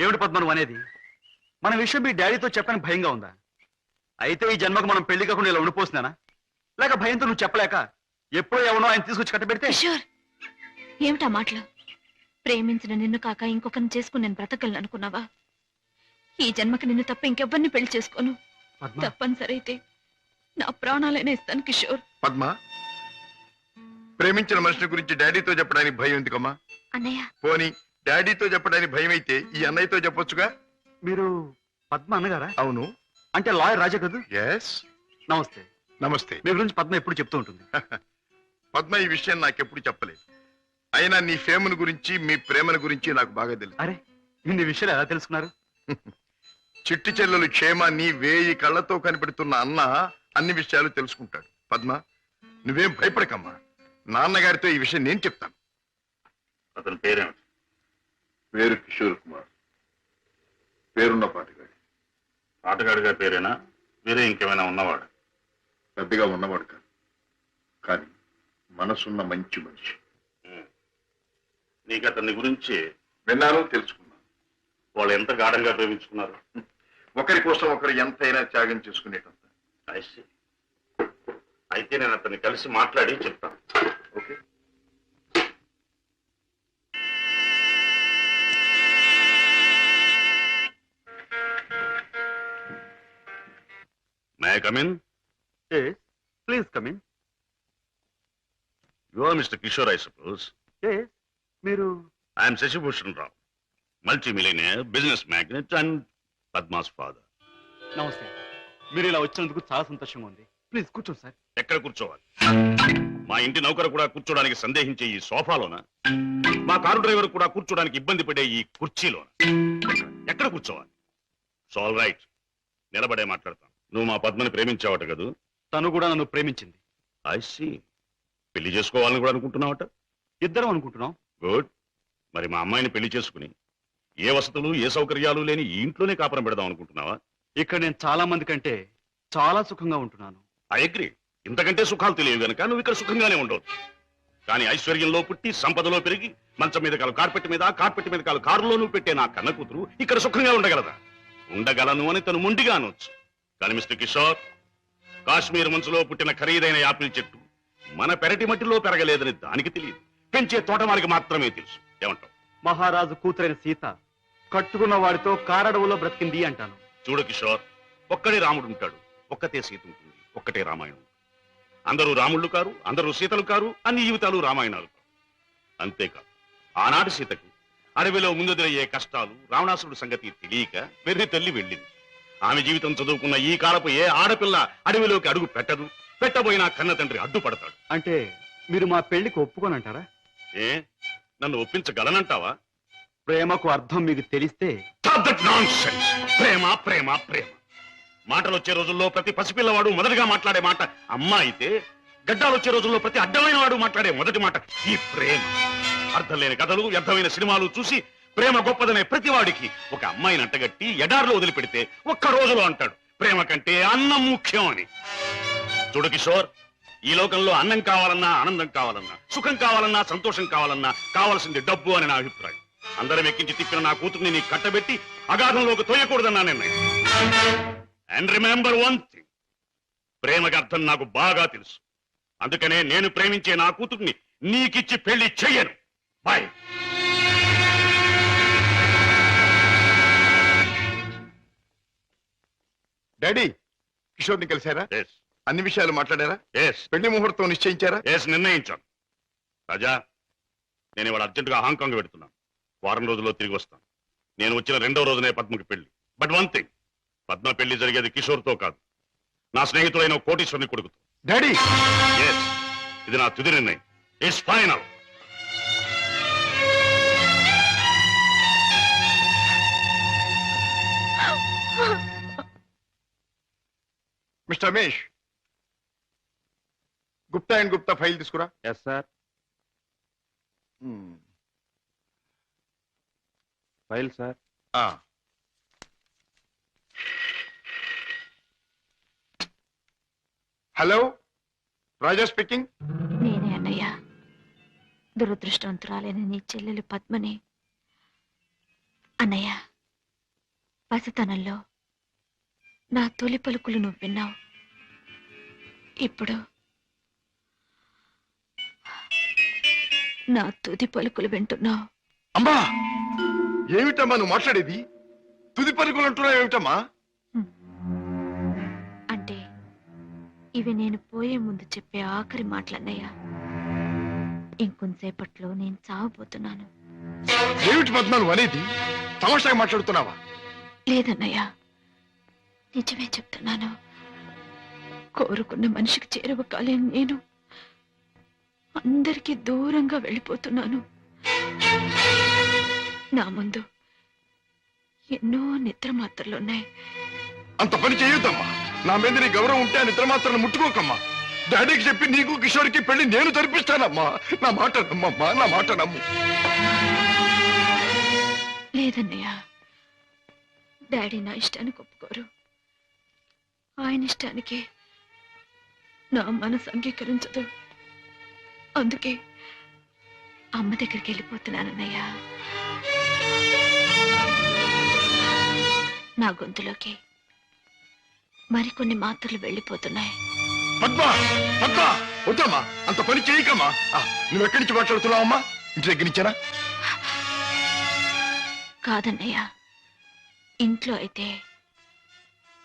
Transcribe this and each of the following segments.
ఏమిటి పద్మ నువ్వు అనేది? మన విషయం మీ డాడీతో చెప్పని భయంగా ఉందా? అయితే ఈ జన్మకు మనం పెళ్లి కాకుండా ఇలా ఉండిపోతున్నానా? లేక భయంతో నువ్వు చెప్పలేక ఎప్పుడో ఎవనో ఆయన తీసుకొచ్చి కట్టబెడితే? కిషోర్, ఏమిటా మాటలు? ప్రేమించిన నిన్ను కాక ఇంకొకరిని చేసుకుని నేను బ్రతకలను అనుకున్నావా? ఈ జన్మకి నిన్ను తప్ప ఇంకెవ్వరిని పెళ్లి చేసుకోను. తప్పనిసరి అయితే నా ప్రాణాలైనా ఇస్తాను కిషోర్. పద్మ, ప్రేమించిన మనిషిని గురించి డాడీతో చెప్పడానికి భయం ఎందుకమ్మా? అన్నయ్య, పోనీ డాడీతో చెప్పడానికి భయం అయితే ఈ అన్నయ్యతో చెప్పొచ్చుగా. మీరు పద్మ అన్నగారా? అవును. అంటే లాయర్ రాజా కదా? ఎస్. నమస్తే. నమస్తే. మీ గురించి పద్మ ఎప్పుడు చెప్తూ ఉంటుంది. పద్మ ఈ విషయం నాకెప్పుడు చెప్పలేదు. అయినా నీ ఫేమును గురించి మీ ప్రేమను గురించి నాకు బాగా తెలుసు. అరే, ఇన్ని విషయాలు ఎలా తెలుసుకున్నారు? చిట్టి చెల్లెలు క్షేమాన్ని 1000 కళ్ళతో కనిపెడుతున్న అన్న అన్ని విషయాలు తెలుసుకుంటాడు. పద్మ, నువ్వేం భయపడకమ్మా. నాన్నగారితో ఈ విషయం నేను చెప్తాను. అతని పేరేమిటి? పేరు కిషోర్ కుమార్. పేరున్న పాటగాడి. ఆటగాడిగా పేరేనా? వేరే ఇంకేమైనా ఉన్నవాడు? పెద్దగా ఉన్నవాడు కాదు, కానీ మనసున్న మంచి మనిషి. నీకు అతని గురించి విన్నాను, తెలుసుకున్నాను. వాళ్ళు ఎంత గాఢంగా ప్రేమించుకున్నారు? ఒకరి కోసం ఒకరు ఎంతైనా త్యాగం చేసుకునేటంత. అయితే నేను అతన్ని కలిసి మాట్లాడి చెప్తాను. Okay. May I come in? Please come in. You are mister Kishore, I suppose. మీరు? I'm Shashibhushan Rao, multimillionaire, business magnate and Padma's father. నమస్తే. మీరు ఇలా వచ్చినందుకు చాలా సంతోషంగా ఉంది. ప్లీజ్ కూర్చోండి సార్. ఎక్కడ కూర్చోవాలి? మా ఇంటి నౌకరు కూడా కూర్చోడానికి సందేహించే ఈ సోఫాలోనా? మా కారు డ్రైవర్ కూడా కూర్చోడానికి ఇబ్బంది పడే ఈ కుర్చీలోనా? ఎక్కడ కూర్చోవాలి? ఆల్ రైట్, నిలబడే మాట్లాడతాను. నువ్వు మా పద్మని ప్రేమించావట కదూ? తను కూడా నన్ను ప్రేమించింది. I see. పెళ్లి చేసుకోవాలని కూడా అనుకుంటున్నావట? ఇద్దరం అనుకుంటున్నాం. గుడ్. మరి మా అమ్మాయిని పెళ్లి చేసుకుని ఏ వసతులు ఏ సౌకర్యాలు లేని ఈ ఇంట్లోనే కాపురం పెడదాం అనుకుంటున్నావా? ఇక్కడ నేను చాలా మంది కంటే చాలా సుఖంగా ఉంటున్నాను. I agree. ఇంతకంటే సుఖాలు తెలియవు గనక నువ్వు ఇక్కడ సుఖంగానే ఉండవచ్చు. కానీ ఐశ్వర్యంలో పుట్టి సంపదలో పెరిగి మంచం మీద కాలు కార్పెట్ మీద, కార్పెట్ మీద కాలు కారులోనూ పెట్టే నా కన్న కూతురు ఇక్కడ సుఖంగా ఉండగలదా? ఉండగలను అని తను మొండిగా అనొచ్చు. కానీ మిస్టర్ కిషోర్, కాశ్మీర్ మంచులో పుట్టిన ఖరీదైన యాపిల్ చెట్టు మన పెరటి మట్టిలో పెరగలేదని దానికి తెలియదు, పెంచే తోటమాలికి మాత్రమే తెలుసు. ఏమంటావు? మహారాజు కూతురైన సీత కట్టుకున్న వాడితో కారడవులో బ్రతికింది అంటాను. చూడు కిషోర్, ఒక్కడే రాముడు ఉంటాడు, ఒక్కతే సీత ఉంటుంది, ఒక్కటే రామాయణం. అందరూ రాముళ్ళు కారు, అందరూ సీతలు కారు, అన్ని జీవితాలు రామాయణాలు కారు. అంతేకాదు, ఆనాటి సీతకు అడవిలో ముందెదురయ్యే కష్టాలు, రావణాసురుడి సంగతి తెలియక వెర్రి తల్లి వెళ్ళింది. ఆమె జీవితం చదువుకున్న ఈ కాలపు ఏ ఆడపిల్ల అడవిలోకి అడుగు పెట్టదు. పెట్టబోయినా కన్న తండ్రి అడ్డుపడతాడు. అంటే మీరు మా పెళ్లికి ఒప్పుకోనంటారా? ఏ, నన్ను ఒప్పించగలనంటావా? ప్రేమకు అర్థం మీకు తెలిస్తే? ప్రేమ ప్రేమ ప్రేమ మాటలు వచ్చే రోజుల్లో ప్రతి పసిపిల్లవాడు మొదటిగా మాట్లాడే మాట అమ్మ అయితే, గడ్డాలు వచ్చే రోజుల్లో ప్రతి అడ్డమైన వాడు మాట్లాడే మొదటి మాట ఈ ప్రేమ. అర్థం లేని కథలు, వ్యర్థమైన సినిమాలు చూసి ప్రేమ గొప్పదనే ప్రతివాడికి ఒక అమ్మాయిని అంటగట్టి ఎడారిలో వదిలిపెడితే ఒక్క రోజులో అంటాడు ప్రేమ కంటే అన్నం ముఖ్యం అని. చూడు కిషోర్, ఈ లోకంలో అన్నం కావాలన్నా, ఆనందం కావాలన్నా, సుఖం కావాలన్నా, సంతోషం కావాలన్నా కావాల్సింది డబ్బు అని నా అభిప్రాయం. అందరం ఎక్కించి తిప్పిన నా కూతుర్ని నీ కట్టబెట్టి అగాధంలోకి తోయకూడదన్నా నిర్ణయం. అండ్ రిమెంబర్ వన్ థింగ్, ప్రేమకి అర్థం నాకు బాగా తెలుసు. అందుకనే నేను ప్రేమించే నా కూతుర్ని నీకిచ్చి పెళ్లి చెయ్యను. బాయ్. డాడీ, కిషోర్ని కలిశారా? అన్ని విషయాలు మాట్లాడారా? పెళ్లి ముహూర్తం నిశ్చయించారా? నిర్ణయించాను. రాజా, నేను ఇవాళ అర్జెంటుగా హాంకాంగ్ పెడుతున్నాను. వారం రోజుల్లో తిరిగి వస్తాను. నేను వచ్చిన 2వ రోజునే పద్మకి పెళ్లి. బట్ వన్ థింగ్, పద్మ పెళ్లి జరిగేది కిషోర్తో కాదు, నా స్నేహితుడైన కోటీశ్వరుని కొడుకుతో. డాడీ, ఇది నా తుది నిర్ణయం. It's final. Mister Ramesh, Gupta and Gupta file తీసుకురా. Yes sir. File sir. Hello, Raja speaking. నేనే అన్నయ్య. దురదృష్టవంతురాలైన నీ చెల్లెలు పద్మని. అన్నయ్య, పసితనంలో నా తొలి పలుకులు నువ్వు విన్నావు. ఇప్పుడు నా తుది పలుకులు వింటున్నావు. అమ్మా ఏమిటమ్మా నువ్వు మాట్లాడేది? తుది పలుకులు అంటున్నావు ఏమిటమ్మా? అంటే ఇవి నేను పోయే ముందు చెప్పే ఆఖరి మాటలన్నయ్యా. ఇంకొంతసేపట్లో నేను చావబోతున్నాను. ఏమిటి పద్మ నువ్వు అనేది? తమాషాగా మాట్లాడుతున్నావా? లేదన్నయ్యా, నిజమే చెప్తున్నాను. కోరుకున్న మనిషికి చేరువ కాలేని నేను అందరికీ దూరంగా వెళ్ళిపోతున్నాను. నా ముందు ఎన్నో నిద్ర మాత్రలున్నాయి. అంత పని చేయొద్దమ్మా. నా మీద నీ గౌరవం ఉంటే ఆ నిద్ర మాత్రం ముట్టుకోకమ్మా. డాడీకి చెప్పి నీకు కిషోర్కి పెళ్లి నేను జరిపిస్తానమ్మా. నా మాట నమ్మమ్మా, నా మాట నమ్ము. లేదన్నయ్య, డాడీ నా ఇష్టానికి ఒప్పుకోరు. ఆయన ఇష్టానికి నా మనసు అంగీకరించదు. అందుకే అమ్మ దగ్గరికి వెళ్ళిపోతున్నానన్నయ్య. నా గొంతులోకి మరికొన్ని మాత్రలు వెళ్ళిపోతున్నాయి. పద్మ పద్మ వద్దమ్మా, అంత పని చేయకమ్మా. నువ్వెక్కడి నుంచి మాట్లాడుతున్నావమ్మా? ఇంటి దగ్గర నుంచేనా? కాదన్నయ్య, ఇంట్లో అయితే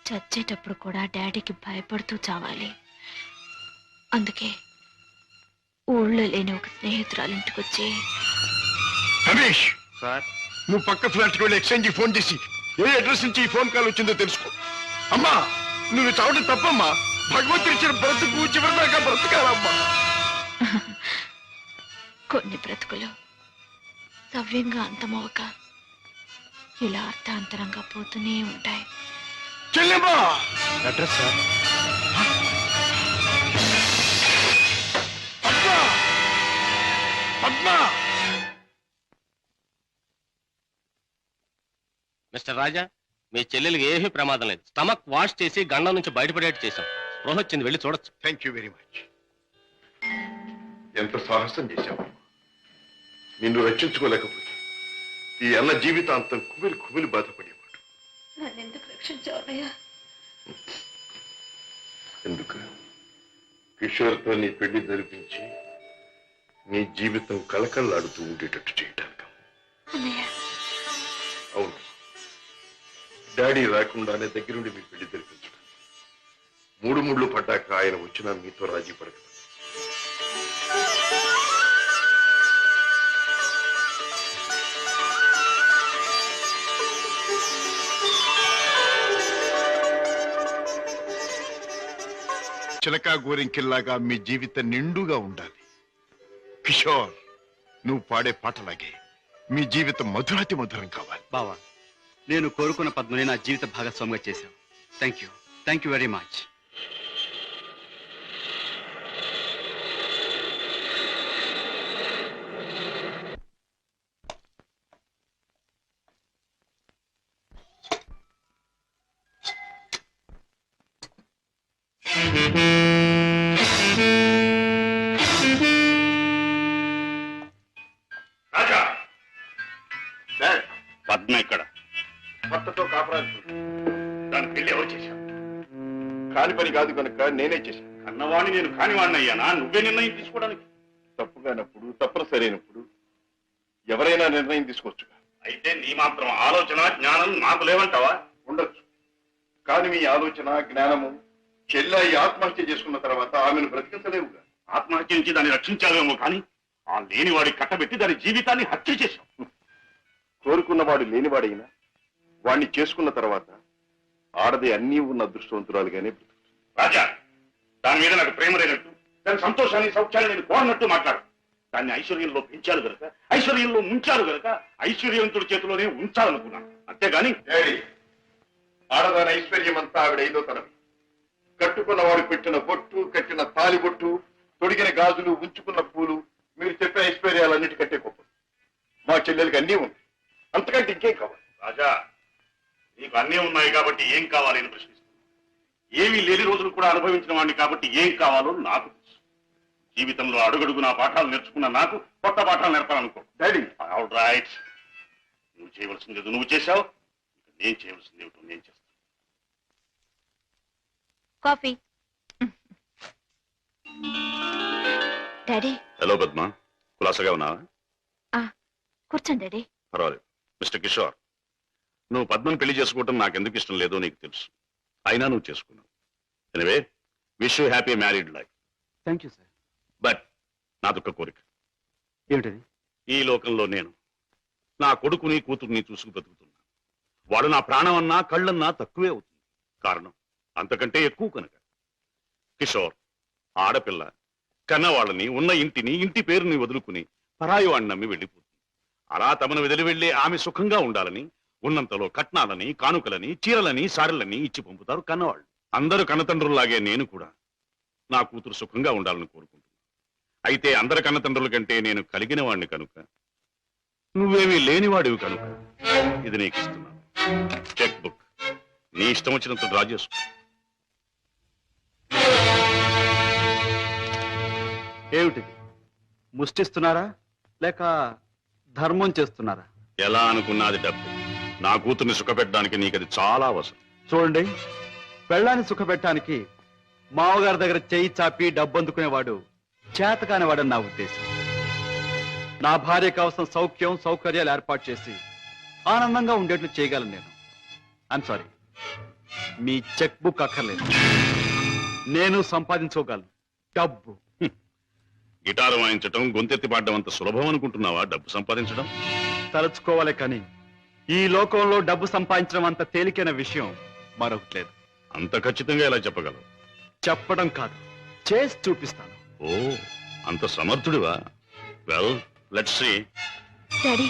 చచ్చేటప్పుడు కూడా డాడీకి భయపడుతూ చావాలి. అందుకే ఊళ్ళో లేని ఒక స్నేహితురాలు ఇంటికొచ్చి, రమేష్ సార్, నువ్వు పక్క ఫ్లాట్కి వెళ్ళి ఎక్స్చేంజ్ ఫోన్ చేసి ఏ అడ్రస్ నుంచి ఈ ఫోన్ కాల్ వచ్చిందో తెలుసుకో. అమ్మా నువ్వు చావడం తప్పమ్మా. భగవంతుడు ఇచ్చిన బ్రతుకు చివరిదాకా బ్రతకాలమ్మా. కొన్ని బ్రతుకులు సవ్యంగా అంతమవక ఇలా అర్థాంతరంగా పోతూనే ఉంటాయి. చెల్లెమ్మా address sir. Padma Padma mister Raja, మీ చెల్లెలికి ఏమీ ప్రమాదం లేదు. స్టమక్ వాష్ చేసి గండం నుంచి బయటపడేట్టు చేశాం. స్పృహ వచ్చింది, వెళ్ళి చూడొచ్చు. Thank you very much. ఎంత సాహసం చేశావు. నిన్ను రక్షించుకోలేకపోతే ఈ అన్న జీవితాంతం కుమిలి కుమిలి బాధపడేవాడు. నన్నెందుకు రక్షించావయ్యా? ఎందుకు? కిషోర్తో నీ పెళ్లి జరిపించి నీ జీవితం కళకళలాడుతూ ఉండేటట్టు చేయటానికి. అవును, డాడీ రాకుండానే దగ్గరుండి మీ పెళ్లి జరిపించడం. మూడు ముళ్ళు పడ్డాక ఆయన వచ్చినా మీతో రాజీ పడక. చిలకా గోరింకిల్లాగా మీ జీవితం నిండుగా ఉండాలి. కిషోర్, నువ్వు పాడే పాటలాగే మీ జీవితం మధురాతి మధురం కావాలి. బావా, నేను కోరుకున్న పద్మని నా జీవిత భాగస్వామిగా చేశావు. Thank you very much. Raja, dad, Padma ఇక్కడ. భర్తతో కాపురాలు దాని పెళ్లి ఎవరు చేశావు? కాని పని కాదు కనుక నేనే చేశాను. కన్నవాణ్ణి నేను కానివాణ్ణి అయ్యానా? నువ్వే నిర్ణయం తీసుకోవడానికి. తప్పుగానప్పుడు తప్పనిసరైనప్పుడు ఎవరైనా నిర్ణయం తీసుకోవచ్చు. అయితే నీ మాత్రం ఆలోచన జ్ఞానం నాకు లేవంటావా? ఉండొచ్చు, కానీ మీ ఆలోచన జ్ఞానము చెల్లాయి ఆత్మహత్య చేసుకున్న తర్వాత ఆమెను బ్రతికించలేవుగా. ఆత్మహత్య నుంచి దాన్ని రక్షించావేమో కానీ ఆ లేనివాడి కట్టబెట్టి దాని జీవితాన్ని హత్య చేశావు. కోరుకున్నవాడు లేనివాడైనా వాణ్ణి చేసుకున్న తర్వాత ఆడది అన్నీ ఉన్న అదృష్టవంతురాలుగానే బ్రతుకుతుంది. రాజా, దాని మీద నాకు ప్రేమ లేనట్టు, దాని సంతోషాన్ని సౌఖ్యాన్ని నేను కోరనట్టు మాట్లాడు. దాన్ని ఐశ్వర్యంలో పెంచాలి గనక, ఐశ్వర్యంలో ముంచాలి గనక ఐశ్వర్యవంతుడి చేతిలోనే ఉంచాలనుకున్నాను. అంతేగాని డాడీ, ఆడదాని ఐశ్వర్యం అంతా ఆవిడ ఐదో తనవి. కట్టుకున్నవాడు పెట్టిన బొట్టు, కట్టిన తాలి బొట్టు, తొడిగిన గాజులు, ఉంచుకున్న పూలు, మీరు చెప్పిన ఐశ్వర్యాలన్నిటికంటే గొప్ప. మా చెల్లెలకి అన్నీ ఉంది, అంతకంటే ఇంకేం కావాలి? రాజా, నీకు అన్నీ ఉన్నాయి కాబట్టి ఏం కావాలి అని ప్రశ్నిస్తున్నాను. ఏమీ లేని రోజులు కూడా అనుభవించిన వాడిని కాబట్టి ఏం కావాలో నాకు తెలుసు. జీవితంలో అడుగడుగు నా పాఠాలు నేర్చుకున్న నాకు కొత్త పాఠాలు నేర్పాలనుకో. డాడీ, ఆల్ రైట్, నువ్వు చేయవలసింది నువ్వు చేశావు, నేను చేయవలసింది ఏమిటో నేను చేస్తాను. కాఫీ. డాడీ హలో పద్మ, కులాసగా ఉన్నావా? కూర్చోండి డాడీ. పర్వాలేదు. మిస్టర్ కిషోర్, నువ్వు పద్మను పెళ్లి చేసుకోవటం నాకెందుకు ఇష్టం లేదో నీకు తెలుసు. అయినా నువ్వు చేసుకున్నావు. Anyway, wish you happy married life. Thank you sir. But నాదొక్క కోరిక. ఏమిటది? ఈ లోకంలో నేను నా కొడుకుని కూతుర్ని చూసుకు బ్రతుకుతున్నా. వాడు నా ప్రాణం అన్నా కళ్ళన్నా తక్కువే అవుతుంది. కారణం అంతకంటే ఎక్కువ కనుక. కిషోర్, ఆడపిల్ల కన్నవాళ్ళని, ఉన్న ఇంటిని, ఇంటి పేరుని వదులుకుని పరాయి వాడిని నమ్మి వెళ్ళిపోతుంది. అలా తమను వదిలి వెళ్ళి ఆమె సుఖంగా ఉండాలని ఉన్నంతలో కట్నాలని, కానుకలని, చీరలని, సారెలని ఇచ్చి పంపుతారు కన్నవాళ్ళు. అందరూ కన్నతండ్రుల్లాగే నేను కూడా నా కూతురు సుఖంగా ఉండాలని కోరుకుంటున్నాను. అయితే అందరి కన్నతండ్రుల కంటే నేను కలిగిన వాడిని కనుక, నువ్వేమీ లేనివాడివి కనుక ఇది నీకు ఇస్తున్నాను. చెక్ బుక్ నీ ఇష్టం వచ్చినంత డ్రా చేసుకో. ఏమిటిది? ముష్టిస్తున్నారా లేక ధర్మం చేస్తున్నారా? ఎలా అనుకున్నది డబ్బు. నా కూతుర్ని సుఖపెట్టడానికి నీకది చాలా అవసరం. చూడండి, పెళ్ళాన్ని సుఖపెట్టడానికి మావగారి దగ్గర చేయి చాపి డబ్బు అందుకునేవాడు చేతకాని వాడని నా ఉద్దేశం. నా భార్య కోసం సౌఖ్యం సౌకర్యాలు ఏర్పాటు చేసి ఆనందంగా ఉండేట్లు చేయగలను నేను. I'm sorry, me cheque book అక్కర్లేదు. నేను సంపాదించుకోగలను డబ్బు. గిటారు వాయించడం, గొంతెత్తి పాడడం అంత సులభం అనుకుంటున్నావా డబ్బు సంపాదించడం? తలుచుకోవాలి కానీ ఈ లోకంలో డబ్బు సంపాదించడం అంత తేలికైన విషయం మరొకటి లేదు. అంత ఖచ్చితంగా ఎలా చెప్పగలవు? చెప్పడం కాదు, చేసి చూపిస్తాను. ఓ, అంత సమర్థుడివా? Well, let's see. డాడీ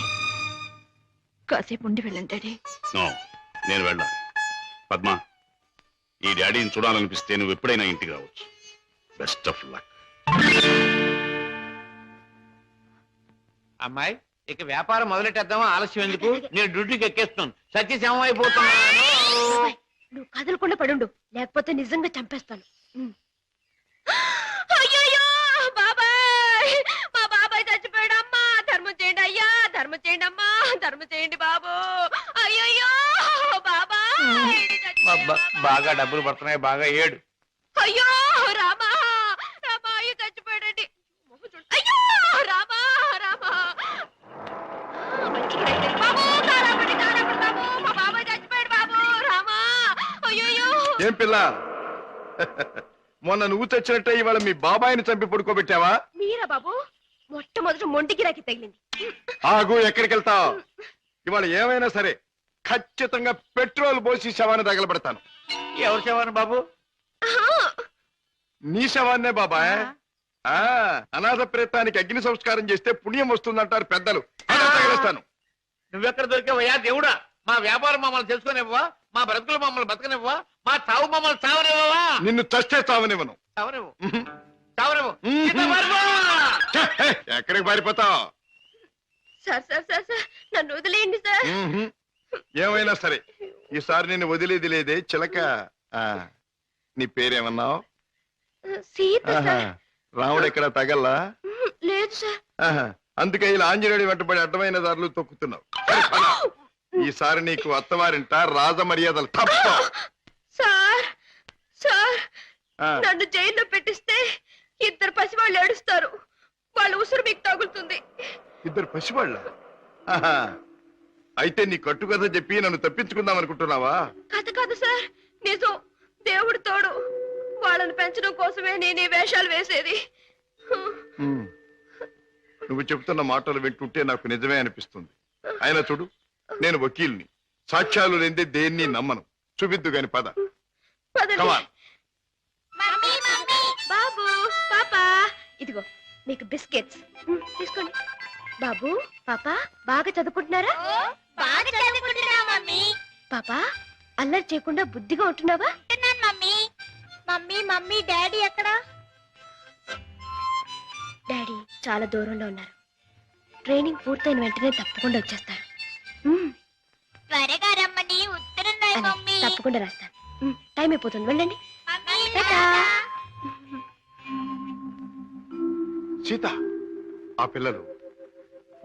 కాసేపు ఉండి వెళ్ళండి డాడీ. నో, నేను వెళ్ళాలి. పద్మ, ఈ డాడీని చూడాలనిపిస్తే నువ్వు ఎప్పుడైనా ఇంటికి రావచ్చు. Best of luck. అమ్మాయి, ఇక వ్యాపారం మొదలెట్టేద్దామా? ఆలస్యం ఎందుకు? నేను డ్యూటీకి ఎక్కేస్తున్నాను. సత్యశమం అయిపోతున్నాను. నువ్వు కదలకుండా పడుండు, లేకపోతే నిజంగా చంపేస్తాను. అయ్యయ్యో బాబాయ్, మా బాబాయ్ చచ్చిపోయాడు. అమ్మా ధర్మం చేయండి అయ్యా, ధర్మం చేయండి అమ్మా, ధర్మం చేయండి బాబు. అయ్యయ్యో బాబాయ్ బాగా డబ్బులు పడుతున్నాయి, బాగా ఏడు. అయ్యో రామా, రామా అయ్యో చచ్చిపోయాడండి. అయ్యో రామా, రామా బాబు, కారాపడి కారాపడి బాబు, మా బాబాయ్ చచ్చిపోయాడు బాబు. రామా అయ్యయ్యో. ఏం పిల్ల, మొన్న నువ్వు తెచ్చినట్టే ఇవాళ మీ బాబాయిని చంపి పడుకోబెట్టావా? మీరా బాబు? మొట్టమొదటి మొండి గిరాకి తగిలింది. ఆగు, ఎక్కడికి వెళ్తావు? ఇవాళ ఏమైనా సరే ఖచ్చితంగా పెట్రోల్ పోసి శవాన్ని తగలబెడతాను. ఎవరు శవాను బాబు? నీ శవాన్నే బాబాయ్. అనాథ ప్రేతానికి అగ్ని సంస్కారం చేస్తే పుణ్యం వస్తుందంటారు పెద్దలు. అదే తగిలేస్తాను. నువ్వెక్కడ దొరికావయ్యా దేవుడా? మా వ్యాపారం మమ్మల్ని తెలుసుకునివ్వవా? మా బ్రతుకులు మమ్మల్ని బతకనివ్వవా? మా చావు మమ్మల్ని చావనివ్వవా? నిన్ను చస్తే చావనివ్వను. చావనివ్వు, చావనివ్వు. ఎక్కడికి పారిపోతావు? సార్ సార్ సార్ సార్, నన్ను వదిలేయండి సార్. ఏమైనా సరే ఈసారి నిన్ను వదిలేది లేదే చిలక. నీ పేరేమన్నావు? సీత సార్. రాముడు ఎక్కడ తగల్లా? లేదు సార్. అందుకే ఇలా ఆంజనేయుడి వెంటబడి అడ్డమైన దారులు తొక్కుతున్నావు. సరే, పద. ఈసారి నీకు అత్తవారింట రాజ మర్యాదలు తప్ప. సార్ సార్, నన్ను జైల్లో పెట్టిస్తే ఇద్దరు పసివాళ్ళు ఏడుస్తారు. వాళ్ళ ఉసురు మీకు తగులుతుంది. ఇద్దరు పసివాళ్ళ? అయితే నీ కట్టు కథ చెప్పి నన్ను తప్పించుకుందాం అనుకుంటున్నావా? కథ కాదు సార్, నిజం. దేవుడు తోడు. వాళ్ళని పెంచడం కోసమే నేను ఈ వేషాలు వేసేది. నువ్వు చెబుతున్న మాటలు వింటుంటే నాకు నిజమే అనిపిస్తుంది. అయినా చూడు, నేను వకీల్ని. సాక్ష్యాలు లేదే దేన్ని నమ్మను. చూపిద్దు గాని పద. పదండి. Come on. బాబు, పాపా, ఇదిగో మీకు బిస్కెట్స్ తీసుకోండి. బాబు, పాప బాగా చదువుకుంటున్నారా? బాగా చదువుకుంటున్నా మమ్మీ. పాపా, అల్లరి చేయకుండా బుద్ధిగా ఉంటున్నావా? మమ్మీ మమ్మీ మమ్మీ డాడీ ఎక్కడ? డాడీ చాలా దూరంలో ఉన్నారు. ట్రైనింగ్ పూర్తయిన వెంటనే తప్పకుండా వచ్చేస్తారు. త్వరగా రమ్మని ఉత్తరం రాయి అలాగే, మమ్మీ. తప్పకుండా రాస్తాను. టైం అయిపోతుంది, వెళ్ళండి. మమ్మీ, టాటా. సీత, ఆ పిల్లలు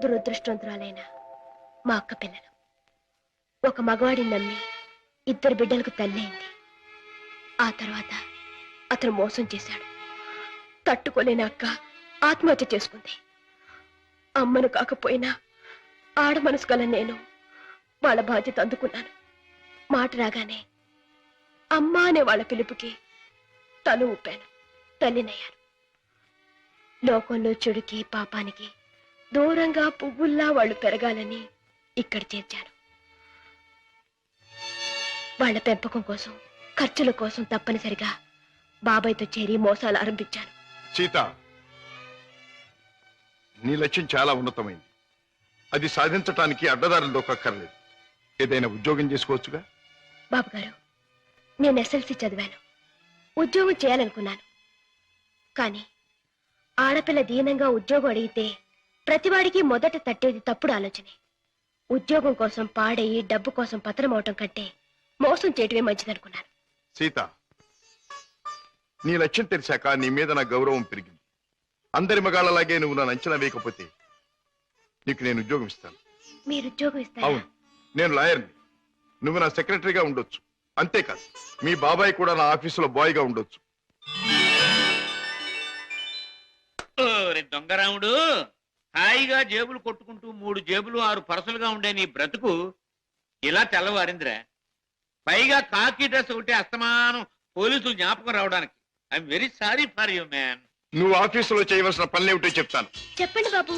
దురదృష్టవంతురాలైన మా అక్క పిల్లలు. ఒక మగవాడిని నమ్మి 2 బిడ్డలకు తల్లి అయింది. ఆ తర్వాత అతను మోసం చేశాడు. తట్టుకోలేని అక్క ఆత్మహత్య చేసుకుంది. అమ్మను కాకపోయినా ఆడ మనసు గల నేను వాళ్ళ బాధ్యత అందుకున్నాను. మాట రాగానే అమ్మ అనే వాళ్ళ పిలుపుకి తల ఊపాను. తల్లినయ్యాను. లోకంలో చెడుకి పాపానికి దూరంగా పువ్వుల్లా వాళ్ళు పెరగాలని ఇక్కడ చేర్చాను. వాళ్ళ పెంపకం కోసం, ఖర్చుల కోసం తప్పనిసరిగా బాబాయ్తో చేరి మోసాలు ఆరంభించాను. సీత, నీ లక్ష్యం చాలా ఉన్నతమైంది. అది సాధించటానికి అడ్డదారులు దొక్కక్కర్లేదు. ఏదైనా ఉద్యోగం చేసుకోవచ్చుగా. బాబు గారు, నేను ఎస్ఎల్సి చదివాను. ఉద్యోగం చేయాలనుకున్నాను. కానీ ఆడపిల్ల దీనంగా ఉద్యోగం అడిగితే ప్రతివాడికి మొదట తట్టేది తప్పుడు ఆలోచనే. ఉద్యోగం కోసం పాడయి డబ్బు కోసం పతనమవటం కంటే మోసం చేయటమే మంచిదనుకున్నాను. సీత, నీ లక్ష్యం తెలిసాక నీ మీద నా గౌరవం పెరిగింది. అందరి మగాళ్ళలాగే నువ్వు నన్ను అంచనా వేయకపోతే నీకు నేను ఉద్యోగం ఇస్తాను. మీరు ఉద్యోగం ఇస్తారా? అవును, నేను లాయర్ని. నువ్వు నా సెక్రటరీగా ఉండొచ్చు. అంతేకాదు, మీ బాబాయ్ కూడా నా ఆఫీసులో బాయ్గా ఉండొచ్చు. దొంగరాముడు, హాయిగా జేబులు కొట్టుకుంటూ 3 జేబులు 6 పరసలుగా ఉండే నీ బ్రతుకు ఇలా తెల్లవారిందిరా. పైగా కాకి డ్రెస్ ఒకటి అస్తమానం పోలీసులు జ్ఞాపకం రావడానికి. I'm very sorry for you man. నువ్వు ఆఫీసులో చేయవలసిన పనులేమిటో చెప్తాను. చెప్పండి బాబు.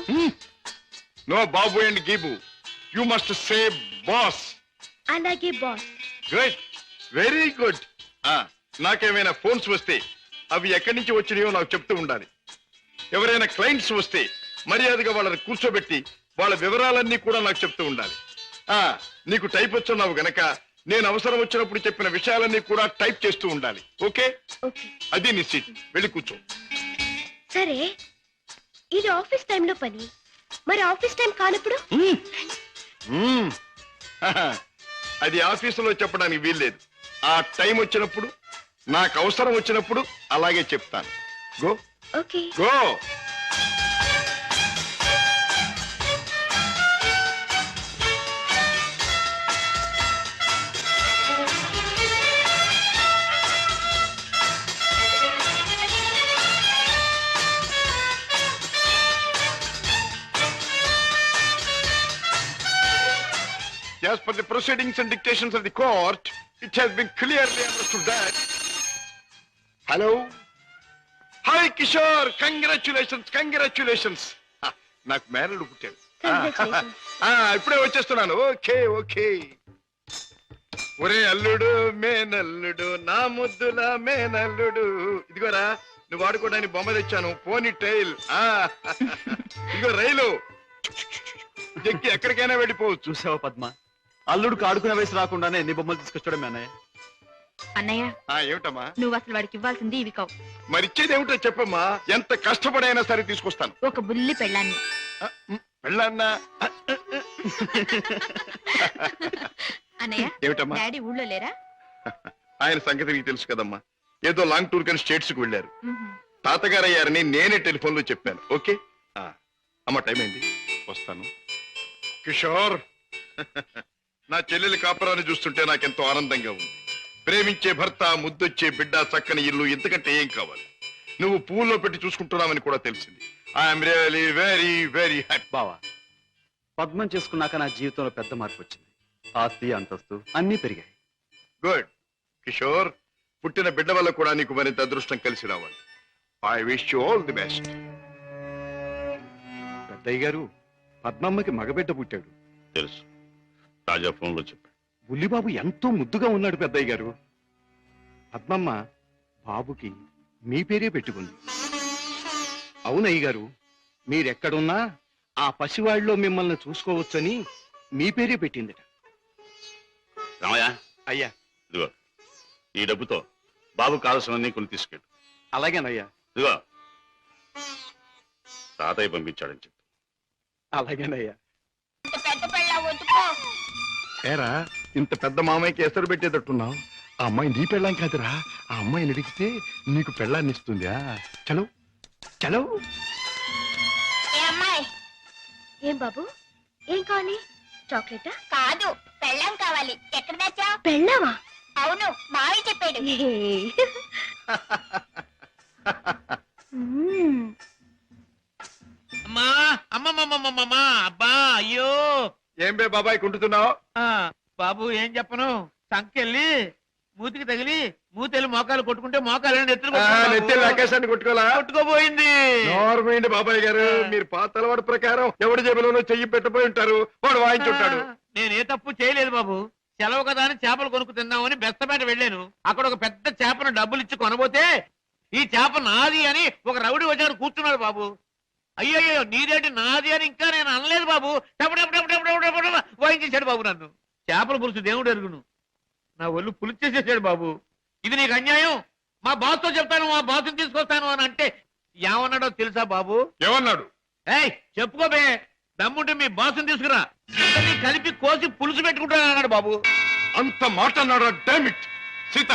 నో బాబు అండ్ గీబు, యు మస్ట్ సే బాస్. అలాగే బాస్. Good, very good. నాకేమైనా ఫోన్స్ వస్తే అవి ఎక్కడి నుంచి వచ్చినాయో నాకు చెప్తూ ఉండాలి. ఎవరైనా క్లయింట్స్ వస్తే మర్యాదగా వాళ్ళని కూర్చోబెట్టి వాళ్ళ వివరాలన్నీ కూడా నాకు చెప్తూ ఉండాలి. నీకు టైప్ వచ్చున్నావు గనక నేను అవసరం వచ్చినప్పుడు చెప్పిన విషయాలన్నీ కూడా టైప్ చేస్తూ ఉండాలి. ఓకే? అది నీ సీట్. వెళ్ళి కూర్చో. సరే, ఇది ఆఫీస్ టైంలో పని. మరి ఆఫీస్ టైం కానప్పుడు? అది ఆఫీసులో చెప్పడానికి వీల్లేదు. ఆ టైం వచ్చినప్పుడు, నాకు అవసరం వచ్చినప్పుడు అలాగే చెప్తాను. Go. Okay. Go. As per the proceedings and dictations of the court, it has been clearly understood that... Hello? Hi, Kishore! Congratulations, congratulations! నాకు మేనల్లుడు పుట్టాడు. ఇప్పుడే వచ్చేస్తున్నాను. Okay okay. ఒరే అల్లుడు, మేనల్లుడు, నా ముద్దుల మేనల్లుడు. ఇదిగోరా, నువ్వు ఆడుకోవడానికి బొమ్మ తెచ్చాను. పోనీ టైల్. ఇదిగో రైలు. ఎక్కి ఎక్కడికైనా వెళ్ళిపోవచ్చు. చూసావా పద్మ, అల్లుడికి ఆడుకునే వయసు రాకుండానే ఎన్ని బొమ్మలు తీసుకొచ్చాడు మీ అన్నయ్య. అన్నయ్య, ఏమిటమ్మా? నువ్వు అసలు వాడికి ఇవ్వాల్సింది ఇవి కావు. మరి ఇచ్చేది ఏమిటో చెప్పమ్మా. ఎంత కష్టపడైనా సరే తీసుకొస్తాను. ఒక బుల్లి పెళ్ళాన్ని. పెళ్ళాన్నా? అన్నయ్య, ఏమిటమ్మా? డాడీ ఊళ్ళో లేరా? ఆయన సంగతి నీకు తెలుసు కదమ్మా. ఏదో లాంగ్ టూర్ కానీ స్టేట్స్ కు వెళ్ళారు. తాతగారు అయ్యారని నేనే టెలిఫోన్ లో చెప్పాను. ఓకే అమ్మ, టైం అయింది, వస్తాను. కిషోర్, నా చెల్లెలి కాపురాన్ని చూస్తుంటే నాకెంతో ఆనందంగా ఉంది. ప్రేమించే భర్త, ముద్దొచ్చే బిడ్డ, చక్కని ఇల్లు, ఇంతకంటే ఏం కావాలి? నువ్వు పువ్వుల్లో పెట్టి చూసుకుంటున్నావని కూడా తెలిసింది. I'm really very very happy. బావా, పద్మం చేసుకున్నాక నా జీవితంలో పెద్ద మార్పు వచ్చింది. ఆస్తి, అంతస్తు అన్నీ పెరిగాయి. గుడ్. కిషోర్, పుట్టిన బిడ్డ వల్ల కూడా నీకు మరింత అదృష్టం కలిసి రావాలి. I wish you all the best. పెద్దయ్య గారు, పద్మమ్మకి మగబిడ్డ పుట్టాడు. తెలుసు, తాజా ఫోన్ లో చెప్పాడు. బుల్లిబాబు ఎంతో ముద్దుగా ఉన్నాడు పెద్దయ్య గారు. పద్మమ్మ బాబుకి మీ పేరే పెట్టుకుంది. అవునయ్య గారు, మీరెక్కడున్నా ఆ పసివాడిలో మిమ్మల్ని చూసుకోవచ్చని మీ పేరే పెట్టిందట. రామయ్య, అయ్యా. ఇదిగో ఈ డబ్బుతో బాబు కావాల్సినవన్నీ కొని తీసుకెళ్ళు. అలాగేనయ్యా. ఇదిగో తాతయ్య పంపించాడని చెప్పు. అలాగేనయ్యా. ఏరా, ఇంత పెద్ద మామయ్యకి ఎసరు పెట్టేటట్టున్నావు. ఆ అమ్మాయి నీ పెళ్ళాం కాదురా. ఆ అమ్మాయిని అడిగితే నీకు పెళ్ళాన్ని ఇస్తుందా? చలో చలో. ఏం బాబు, ఏం కావాలి? చాక్లెటా? కాదు, పెళ్ళాం కావాలి ఎక్కడ దాచా? పెళ్ళావా? అవును మావి చెప్పాడు. మ్మ్. అమ్మా అమ్మమ్మమ్మమ్మమ్మా అబ్బా అయ్యో ఏం బే బాబాయ్ కుంటున్నావు? ఆ, బాబు ఏం చెప్పను సంకెళ్ళి మూతికి తగిలి మూతెళ్ళి మోకాలు కొట్టుకుంటే మోకాలు నెత్తి ఆకాశాన్ని కొట్టుకోలా? కొట్టుకోబోయింది. నోర్మైంది బాబాయ్ గారు, మీరు పాత అలవాటు ప్రకారం ఎవడి జేబులోనో చెయ్యి పెట్టబోయి ఉంటారు, వాడు వాయించుంటాడు. నేనే తప్పు చేయలేదు బాబు. సెలవు కదా అని చేపలు కొనుక్కు తిందామని బెస్తపేట వెళ్ళాను. అక్కడ ఒక పెద్ద చేపను డబ్బులు ఇచ్చి కొనబోతే ఈ చేప నాది అని ఒక రౌడీ వచ్చాడు కూర్చున్నాడు బాబు. అయ్యయ్యో నీదేంటి నాది అని ఇంకా నేను అనలేదు బాబు. వాయించేశాడు బాబు నన్ను. చేపల పులుసు దేవుడు ఎరుగును, నా ఒళ్ళు పులిచేసేసాడు బాబు. ఇది నీకు అన్యాయం, మా బాస్ తో చెప్తాను, మా బాస్ని తీసుకొస్తాను అని అంటే ఏమన్నాడో తెలుసా బాబు? ఏమన్నాడు? ఏయ్ చెప్పుకోబే, దమ్ముంటే మీ బాస్ని తీసుకురా, ఇద్దరిని కలిపి కోసి పులుసు పెట్టుకుంటాను అన్నాడు బాబు. అంత మాట అన్నాడు? డామిట్ సీత,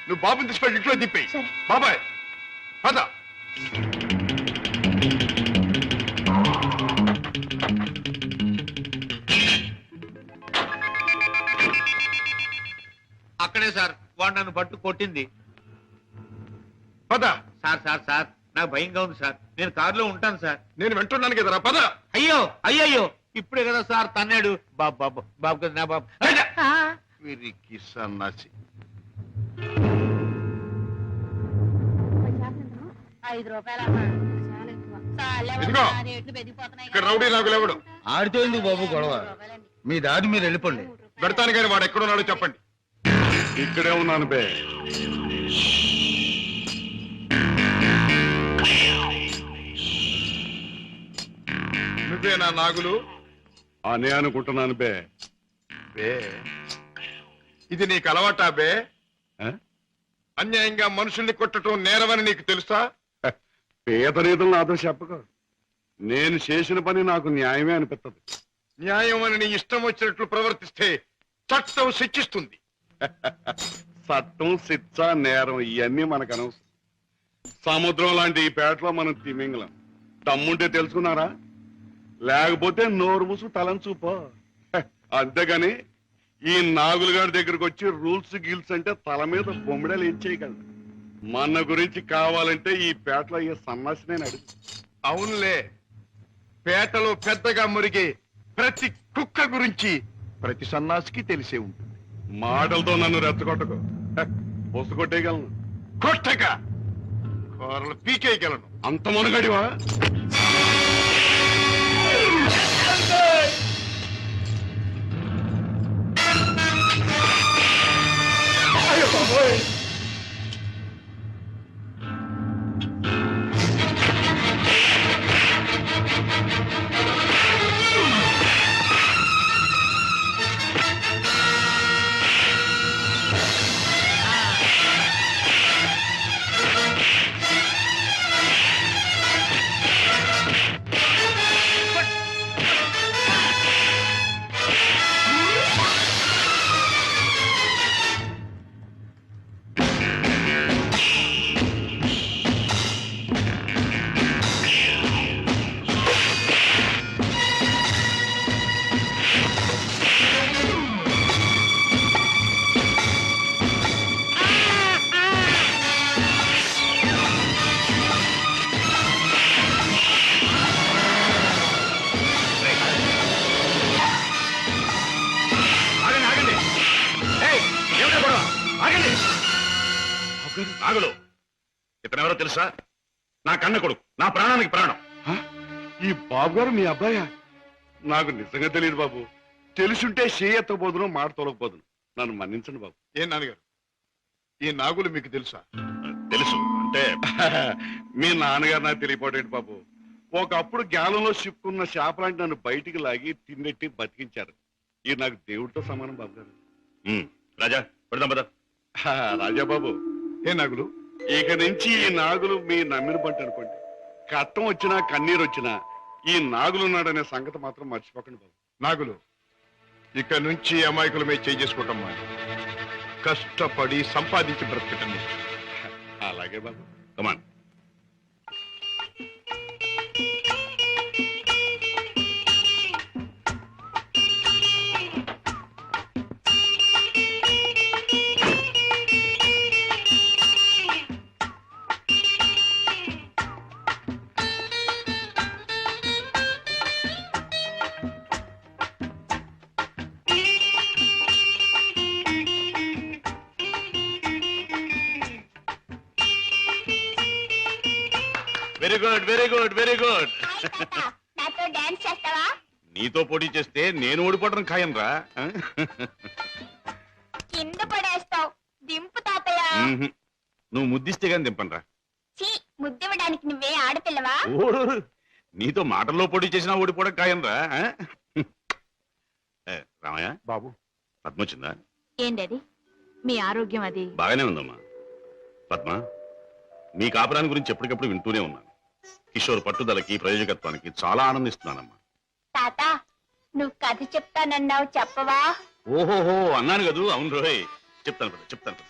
నువ్వు బాబుని తీసుకెళ్ళి ఇంట్లో దిప్పేయి. సరే. బాబాయ్ పద. అక్కడే సార్ వాడు నన్ను పట్టు కొట్టింది. పద. సార్ సార్ సార్ నాకు భయంగా ఉంది సార్, నేను కారులో ఉంటాను సార్. నేను వింటున్నాను కదరా, పద. అయ్యో అయ్యయ్యో ఇప్పుడే కదా సార్ తన్నాడు. బాబు బాబు బాబు కదా నా బాబు. వీరికి సన్నాసి. 5 రూపాయలమ్మా చాలా ఎక్కువ. ఇదిగో, రేట్లు పెరిగిపోతున్నాయి ఇక్కడ రౌడీ నాకు లేవడు. ఆడితో ఎందుకు బాబు గొడవ? మీ దారి మీరు వెళ్ళిపోండి. పెడతాను కానీ వాడు ఎక్కడున్నాడో చెప్పండి. ఇక్కడే ఉన్నాను బే. నువ్వే నా నాగులు అనే అనుకుంటున్నాను బే. బే ఇది నీకు అలవాటా బే? అన్యాయంగా మనుషుల్ని కొట్టడం నేరమని నీకు తెలుసా? పేద రీతులు నాతో చెప్పకు. నేను చేసిన పని నాకు న్యాయమే అనిపిస్తుంది. న్యాయం అని నీ ఇష్టం వచ్చినట్లు ప్రవర్తిస్తే చట్టం శిక్షిస్తుంది. చట్టం, శిక్ష, నేరం ఇవన్నీ మనకు అనవసరం. సముద్రం లాంటి ఈ పేటలో మనం తిమింగలం. తమ్ముంటే తెలుసుకున్నారా? లేకపోతే నోరు మూసు తలం చూపో. అంతేగాని ఈ నాగులు గారి దగ్గరకు వచ్చి రూల్స్ గిల్స్ అంటే తల మీద బొమ్మిడలు ఏం చేయగలరు. మన గురించి కావాలంటే ఈ పేటలో ఈ సన్నాసినే అడుగు. అవునులే, పేటలో పెద్దగా మురిగే ప్రతి కుక్క గురించి ప్రతి సన్నాసికి తెలిసే ఉంటుంది. మాటలతో నన్ను రెచ్చగొట్టకు. పొసు కొట్టేయగలను, కొట్టక కూరలు పీకేయగలను. అంత మునగడివా? నాగులు, ఇతనెవరో తెలుసా? నా కన్న కొడుకు, నా ప్రాణానికి ప్రాణం. ఈ బాబు గారు మీ అబ్బాయా? నాకు నిజంగా తెలియదు బాబు. తెలుసుంటే చేయెత్తబోదును, మాట తొలగపోదును. నన్ను మన్నించండి బాబు. ఏం నాన్నగారు, ఈ నాగులు మీకు తెలుసా? తెలుసు అంటే మీ నాన్నగారు నాకు తెలియపోటేంటి బాబు. ఒకప్పుడు గ్యాలంలో చిక్కున్న చేపలాంటి నన్ను బయటికి లాగి తిన్నెట్టి బతికించారు. ఇది నాకు దేవుడితో సమానం బాబు గారు. రాజా పెడదాం పద. రాజాబాబు, ఏ నాగులు, ఇక నుంచి ఈ నాగులు మీ నమ్మిన పంట అనుకోండి. కట్టం వచ్చినా కన్నీరు వచ్చినా ఈ నాగులున్నాడనే సంగతి మాత్రం మర్చిపోకండి బాబు. నాగులు, ఇక నుంచి అమాయకుల మీద చేసుకుంటాం. కష్టపడి సంపాదించి బ్రతకటం. అలాగే బాబు. Come on. Very good very good very good నాతో డాన్స్ చేస్తావా? నీతో పోటీ చేస్తే నేను ఓడిపోవడం ఖాయం రా. కింద పడేస్తావు. దింపు తాతయ్య. నువ్వు ముద్దిస్తే గాని దింపనరా. చీ, ముద్దివ్వడానికి నువ్వే ఆడపిల్లవా? ఓ, నీతో మాటల్లో పోటీ చేసినా ఓడిపోవడం ఖాయం రా. రామయ్య బాబు పద్మ వచ్చిందా? ఏం డాడీ మీ ఆరోగ్యం అది? బాగానే ఉందమ్మా. పద్మ, మీ కాపురాన్ని గురించి ఎప్పటికప్పుడు వింటూనే ఉన్నాను. కిషోర్ పట్టుదలకి ప్రయోజకత్వానికి చాలా ఆనందిస్తున్నానమ్మా. తాత, నువ్వు కథ చెప్తానన్నావు, చెప్పవా? ఓహోహో అన్నాను కదూ. అవును రోయ్, చెప్తాను.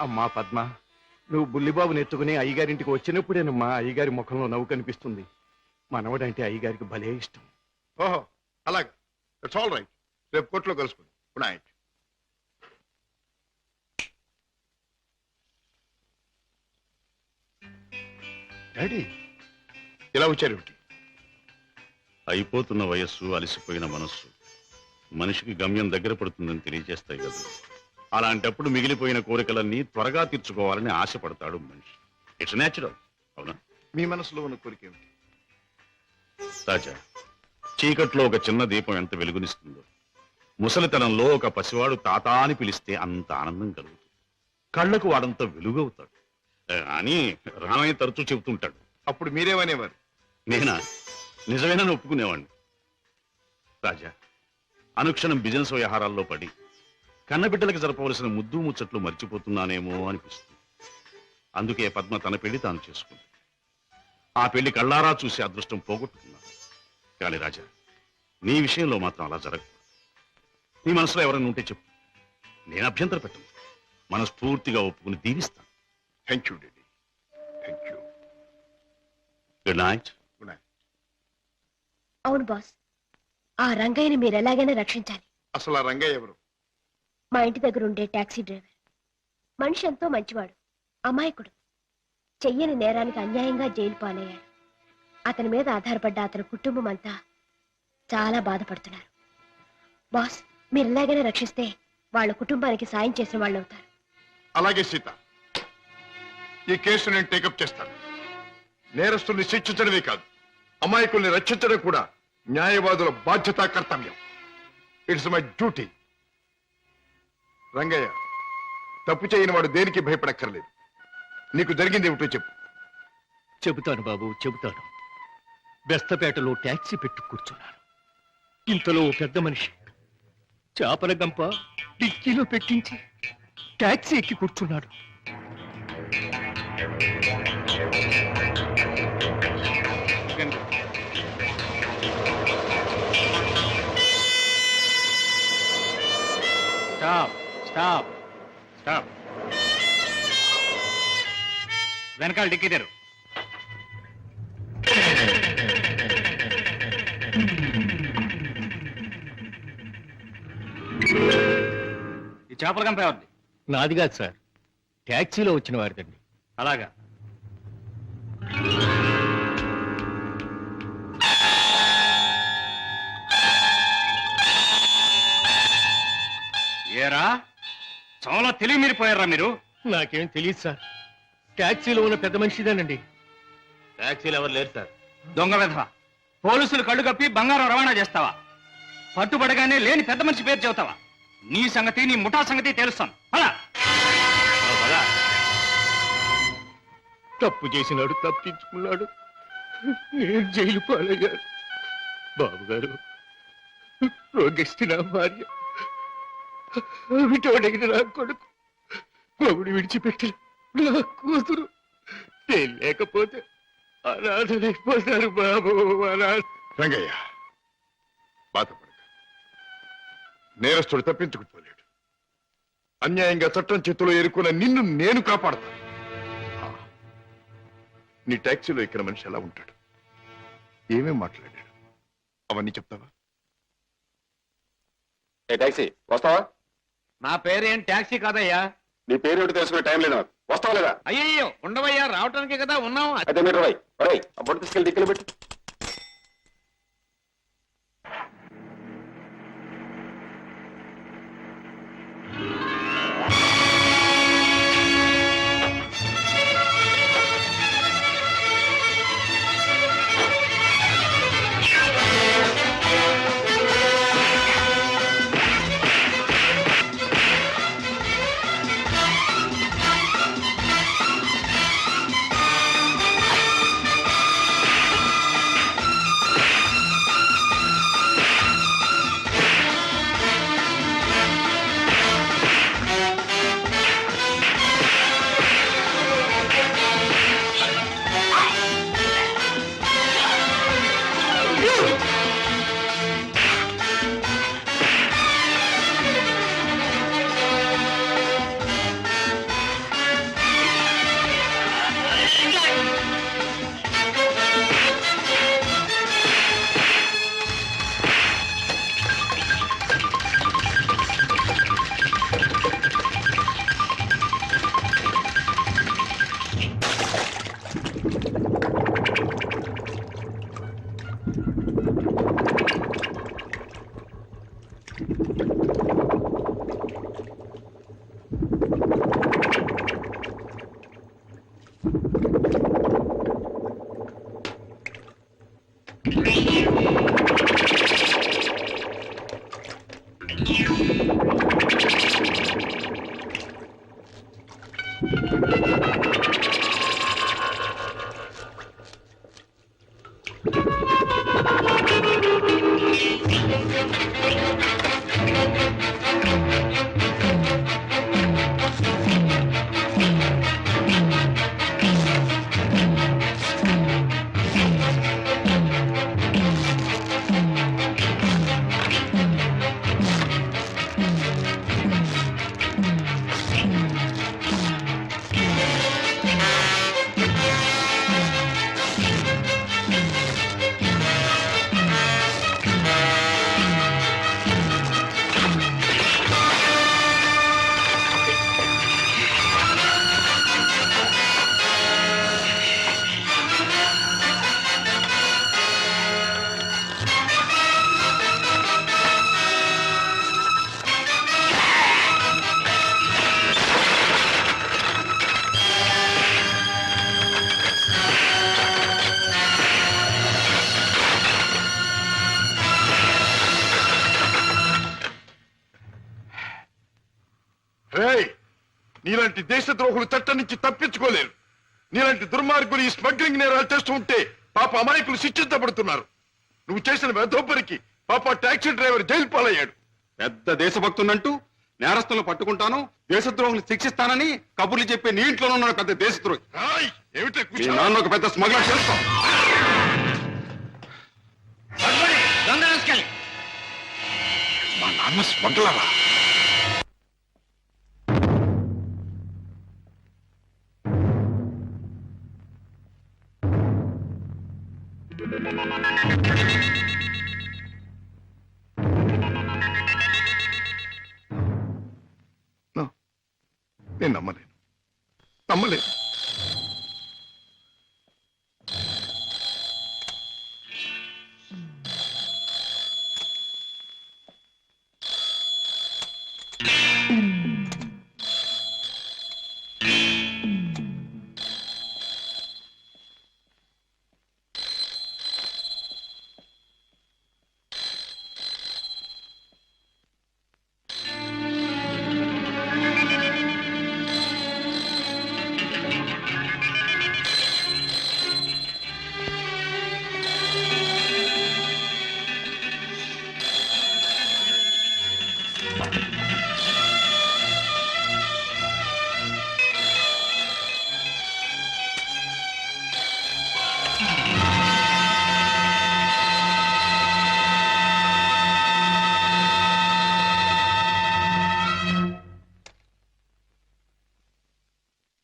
అమ్మా పద్మ, నువ్వు బుల్లిబాబుని ఎత్తుకుని అయ్యగారింటికి వచ్చినప్పుడేనమ్మా అయ్యగారి ముఖంలో నవ్వు కనిపిస్తుంది. మనవడంటే అయ్యగారికి భలే ఇష్టం. ఓహో, అలాగే. It's all right. రేపు కోర్టులో కలుసుకుందాం. Good night. డాడీ ఇలా వచ్చారేమిటి? అయిపోతున్న వయస్సు, అలసిపోయిన మనస్సు మనిషికి గమ్యం దగ్గర పడుతుందని తెలియజేస్తాయి కదా. అలాంటప్పుడు మిగిలిపోయిన కోరికలన్నీ త్వరగా తీర్చుకోవాలని ఆశపడతాడు మనిషి. It's natural. అవునా? మీ మనసులో ఉన్న కోరిక ఏమిటి? రాజా, చీకట్లో ఒక చిన్న దీపం ఎంత వెలుగునిస్తుందో, ముసలితనంలో ఒక పసివాడు తాత అని పిలిస్తే అంత ఆనందం కలుగుతుంది. కళ్ళకు వాడంత వెలుగవుతాడు అని రామయ్య తరచూ చెబుతుంటాడు. అప్పుడు మీరేమనేవారు? నేనా? నిజమేనని ఒప్పుకునేవాడిని. రాజా, అనుక్షణం బిజినెస్ వ్యవహారాల్లో పడి కన్నబిడ్డలకు జరపవలసిన ముద్దు ముచ్చట్లు మర్చిపోతున్నానేమో అనిపిస్తుంది. అందుకే పద్మ తన పెళ్లి తాను చేసుకుంది. ఆ పెళ్లి కళ్ళారా చూసి అదృష్టం పోగొట్టుకున్నాను. కానీ రాజా, నీ విషయంలో మాత్రం అలా జరగదు. నీ మనసులో ఎవరైనా ఉంటే చెప్పు, నేను అభ్యంతర పెట్టను. మనస్ఫూర్తిగా ఒప్పుకుని దీవిస్తాను. Thank you daddy. Thank you. Good night. Good night. అవును బాస్, ఆ రంగయ్యని మీరు ఎలాగైనా రక్షించాలి. అసలు ఆ రంగయ్య ఎవరు? మా ఇంటి దగ్గర ఉండే టాక్సీ డ్రైవర్. మనిషి ఎంతో మంచివాడు, అమాయకుడు. చెయ్యని నేరానికి అన్యాయంగా జైలు పాలయ్యాడు. అతని మీద ఆధారపడ్డ అతని కుటుంబం అంతా చాలా బాధపడుతున్నారు. బాస్, మీరు ఎలాగైనా రక్షిస్తే వాళ్ళ కుటుంబానికి సాయం చేసిన వాళ్ళు అవుతారు. అలాగే సీత, ఈ కేసు నేను టేకప్ చేస్తాను. నేరస్తుల్ని శిక్షించడమే కాదు, అమాయకుల్ని రక్షించడం కూడా న్యాయవాదుల బాధ్యత, కర్తవ్యం. It's my duty. రంగయ్య, తప్పు చేయని వాడు దేనికి భయపడక్కర్లేదు. నీకు జరిగింది ఏమిటో చెప్పు. చెబుతాను బాబు, చెబుతాను. బెస్తపేటలో టాక్సీ పెట్టి కూర్చున్నాను. ఇంతలో ఓ పెద్ద మనిషి చేపల గంప డిక్కీలో పెట్టించి టాక్సీ ఎక్కి కూర్చున్నాడు. Stop stop stop. వెనకాల డిక్కీ తెరు. ఈ చేపల గంప ఎవరిది? నాది కాదు సార్, టాక్సీలో వచ్చిన వారిదండి. అలాగా. ఏరా, చాలా తెలివి మీరిపోయారా మీరు? నాకేం తెలియదు సార్, టాక్సీలో ఉన్న పెద్ద మనిషిదేనండి. టాక్సీలు ఎవరు లేరు సార్. దొంగ వెధవ, పోలీసులు కళ్ళు కప్పి బంగారం రవాణా చేస్తావా? పట్టుబడగానే లేని పెద్ద మనిషి పేరు చెబుతావా? నీ సంగతి, నీ ముఠా సంగతి తెలుస్తాను. అలా తప్పు చేసినాడు, తప్పించుకున్నాడు, నేను జైలు పాలయ్యాను. బాబు గారు, రోగిష్టి నా భార్య, విటోడైన నా కొడుకు, మొగుడు విడిచిపెట్టిన నా కూతురు, నేను లేకపోతే అనాథలైపోతారు బాబు. రంగయ్య, బాధపడక. నేరస్తుడు తప్పించుకుపోలేడు. అన్యాయంగా చట్టం చేతిలో ఎరుకున్న నిన్ను నేను కాపాడతాను. నీ టాక్సీలో ఎక్కిన మనిషి ఎలా ఉంటాడు, ఏమేం మాట్లాడాడు, అవన్నీ చెప్తావా? టాక్సీ వస్తావా? నా పేరేం టాక్సీ కాదయ్యా. నీ పేరు ఏమిటి తెలుసుకునే టైం లేదు నాకు. వస్తావా లేదా? అయ్యయ్యో, ఉండవయ్యా, రావటానికే కదా ఉన్నాం. అయితే మీరు ఆ బొట్టు తీసుకెళ్ళి దిక్కులు పెట్టి. రేయ్, నీలాంటి దేశద్రోహులు చట్టం నుంచి తప్పించుకోలేరు. నీలాంటి దుర్మార్గులు ఈ స్మగ్లింగ్ నేరాలు చేస్తూ ఉంటే పాప అమాయకులు శిక్షించబడుతున్నారు. నువ్వు చేసిన వెధోపరికి పాప టాక్సీ డ్రైవర్ జైలు పాలయ్యాడు. పెద్ద దేశభక్తున్నంటూ నేరస్తులను పట్టుకుంటాను, దేశద్రోహులు శిక్షిస్తానని కబుర్లు చెప్పే నీ ఇంట్లోనే ఉన్నాడు పెద్ద దేశద్రోహి. రాయ్, ఏమిటే మీ నాన్న ఒక పెద్ద స్మగ్లర్ చేస్తాం. మా నాన్న స్మగ్లరా? నేను నమ్మలేదు.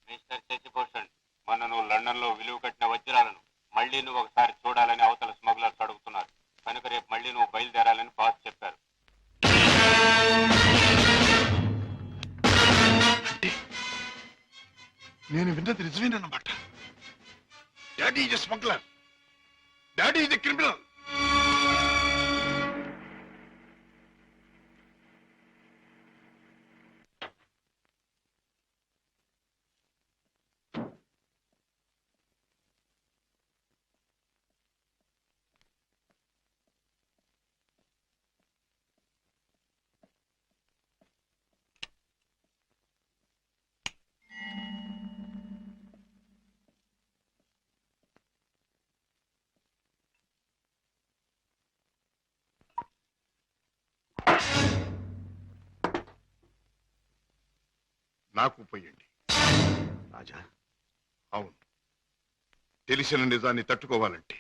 మిస్టర్ శశిభూషణ్, మొన్న నువ్వు లండన్ లో విలువ కట్టిన వజ్రాలను మళ్ళీ నువ్వు ఒకసారి చూడాలని అవతల స్మగ్లర్స్ అడుగుతున్నారు. కనుక రేపు మళ్ళీ నువ్వు బయలుదేరాలని బాస్ చెప్పారు. నేను విన్నది నిజమేనన్నమాట. Daddy is smuggler. Daddy is criminal. నాకు పోయండి రాజా. అవును, తెలిసిన నిజాన్ని తట్టుకోవాలంటే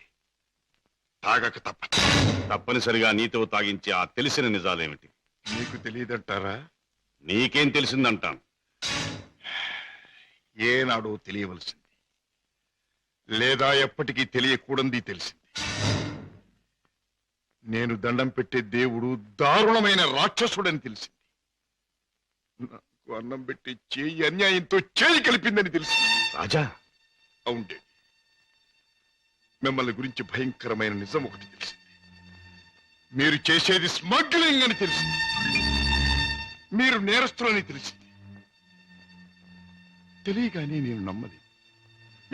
తాగక తప్పదు. తప్పనిసరిగా నీతో తాగించే ఆ తెలిసిన నిజాలేమిటి? మీకు తెలియదంటారా? నీకేం తెలిసిందంటాను. ఏనాడో తెలియవలసింది, లేదా ఎప్పటికీ తెలియకూడంది తెలిసింది. నేను దండం పెట్టే దేవుడు దారుణమైన రాక్షసుడని తెలిసింది. నాకు అన్నం పెట్టి చేయి అన్యాయంతో చేయి కలిపిందని తెలిసింది. రాజా, అవుండే, మిమ్మల్ని గురించి భయంకరమైన నిజం ఒకటి తెలిసింది. మీరు చేసేది స్మగ్లింగ్ అని తెలిసింది. మీరు నేరస్తులని తెలిసింది. తెలియగానే నేను నమ్మలేదు.